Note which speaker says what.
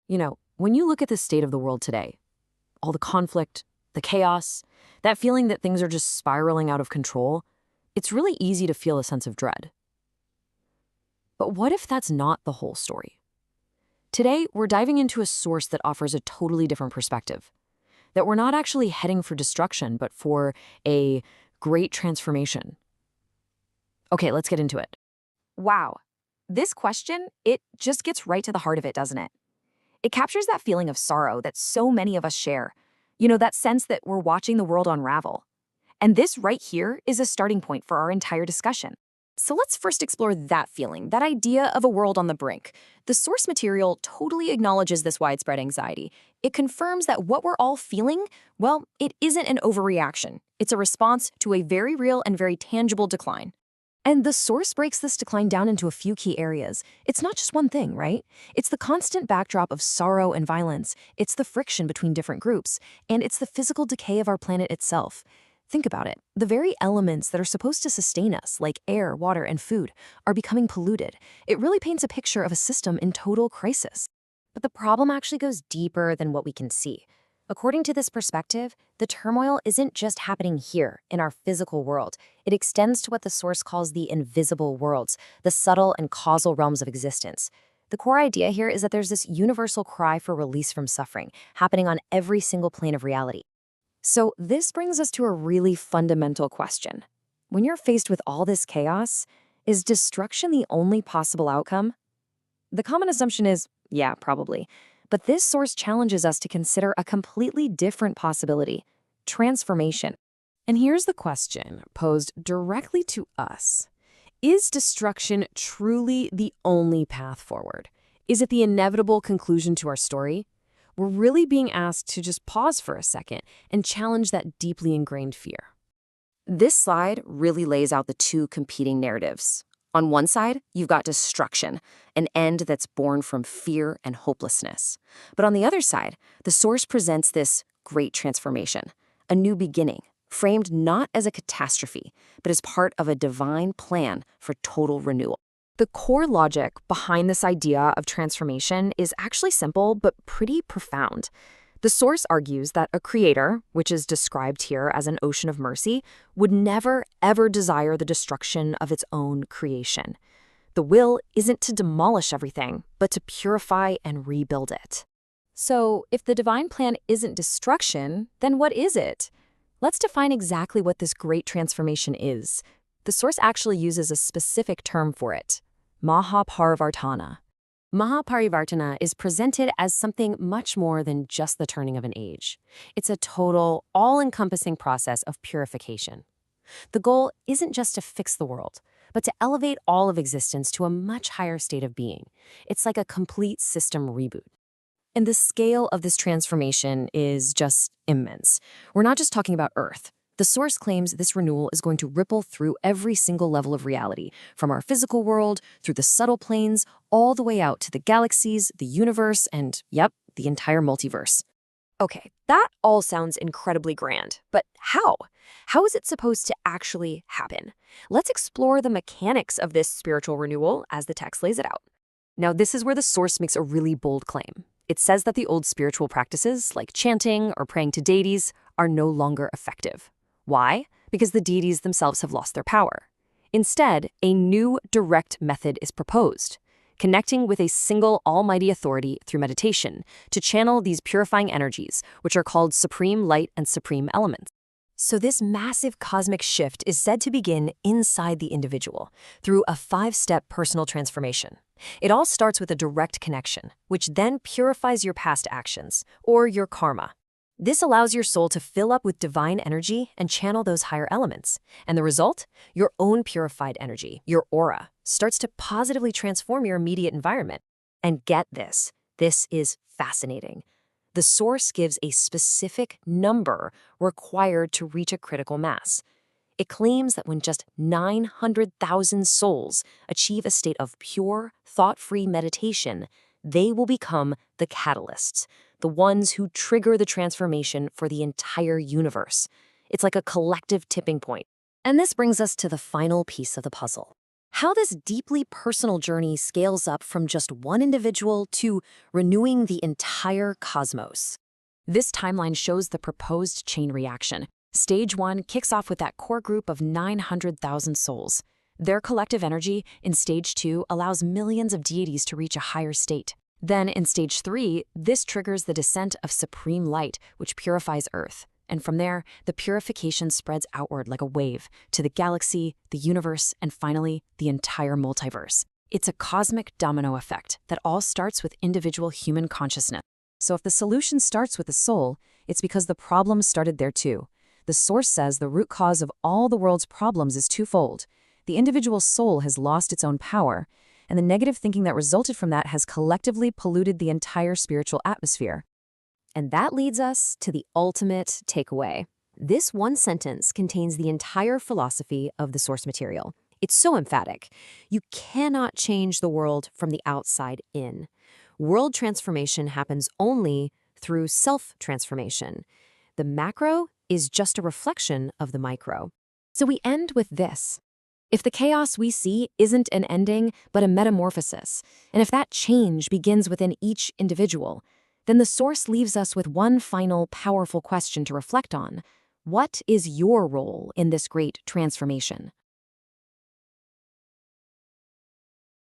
Speaker 1: When you look at the state of the world today, all the conflict, the chaos, that feeling that things are just spiraling out of control, it's really easy to feel a sense of dread. But what if that's not the whole story? Today, we're diving into a source that offers a totally different perspective. That we're not actually heading for destruction, but for a great transformation. Okay, let's get into it.
Speaker 2: Wow. This question, it just gets right to the heart of it, doesn't it? It captures that feeling of sorrow that so many of us share. That sense that we're watching the world unravel. And this right here is a starting point for our entire discussion. So let's first explore that feeling, that idea of a world on the brink. The source material totally acknowledges this widespread anxiety. It confirms that what we're all feeling, well, it isn't an overreaction. It's a response to a very real and very tangible decline. And the source breaks this decline down into a few key areas. It's not just one thing, right? It's the constant backdrop of sorrow and violence. It's the friction between different groups. And it's the physical decay of our planet itself. Think about it. The very elements that are supposed to sustain us, like air, water, and food, are becoming polluted. It really paints a picture of a system in total crisis.
Speaker 3: But the problem actually goes deeper than what we can see. According to this perspective, the turmoil isn't just happening here in our physical world. It extends to what the source calls the invisible worlds, the subtle and causal realms of existence. The core idea here is that there's this universal cry for release from suffering happening on every single plane of reality.
Speaker 2: So this brings us to a really fundamental question. When you're faced with all this chaos, is destruction the only possible outcome? The common assumption is, yeah, probably. But this source challenges us to consider a completely different possibility: transformation.
Speaker 1: And here's the question posed directly to us. Is destruction truly the only path forward? Is it the inevitable conclusion to our story? We're really being asked to just pause for a second and challenge that deeply ingrained fear.
Speaker 2: This slide really lays out the two competing narratives. On one side, you've got destruction, an end that's born from fear and hopelessness. But on the other side, the source presents this great transformation, a new beginning, framed not as a catastrophe, but as part of a divine plan for total renewal. The core logic behind this idea of transformation is actually simple, but pretty profound. The source argues that a creator, which is described here as an ocean of mercy, would never, ever desire the destruction of its own creation. The will isn't to demolish everything, but to purify and rebuild it. So, if the divine plan isn't destruction, then what is it? Let's define exactly what this great transformation is. The source actually uses a specific term for it: Maha Parivartana. Maha Parivartana is presented as something much more than just the turning of an age. It's a total, all-encompassing process of purification. The goal isn't just to fix the world, but to elevate all of existence to a much higher state of being. It's like a complete system reboot. And the scale of this transformation is just immense. We're not just talking about Earth. The source claims this renewal is going to ripple through every single level of reality, from our physical world, through the subtle planes, all the way out to the galaxies, the universe, and, yep, the entire multiverse. Okay, that all sounds incredibly grand, but how? How is it supposed to actually happen? Let's explore the mechanics of this spiritual renewal as the text lays it out. Now, this is where the source makes a really bold claim. It says that the old spiritual practices, like chanting or praying to deities, are no longer effective. Why? Because the deities themselves have lost their power. Instead, a new direct method is proposed, connecting with a single almighty authority through meditation to channel these purifying energies, which are called supreme light and supreme elements. So this massive cosmic shift is said to begin inside the individual through a 5-step personal transformation. It all starts with a direct connection, which then purifies your past actions, or your karma. This allows your soul to fill up with divine energy and channel those higher elements. And the result? Your own purified energy, your aura, starts to positively transform your immediate environment. And get this is fascinating. The source gives a specific number required to reach a critical mass. It claims that when just 900,000 souls achieve a state of pure, thought-free meditation, they will become the catalysts, the ones who trigger the transformation for the entire universe. It's like a collective tipping point. And this brings us to the final piece of the puzzle.
Speaker 3: How this deeply personal journey scales up from just one individual to renewing the entire cosmos.
Speaker 1: This timeline shows the proposed chain reaction. Stage 1 kicks off with that core group of 900,000 souls. Their collective energy in Stage 2 allows millions of deities to reach a higher state. Then in Stage 3, this triggers the descent of supreme light, which purifies Earth. And from there, the purification spreads outward like a wave to the galaxy, the universe, and finally, the entire multiverse. It's a cosmic domino effect that all starts with individual human consciousness. So if the solution starts with the soul, it's because the problem started there too. The source says the root cause of all the world's problems is twofold. The individual soul has lost its own power, and the negative thinking that resulted from that has collectively polluted the entire spiritual atmosphere.
Speaker 3: And that leads us to the ultimate takeaway. This one sentence contains the entire philosophy of the source material. It's so emphatic. You cannot change the world from the outside in. World transformation happens only through self-transformation. The macro is just a reflection of the micro. So we end with this. If the chaos we see isn't an ending, but a metamorphosis, and if that change begins within each individual, then the source leaves us with one final powerful question to reflect on. What is your role in this great transformation?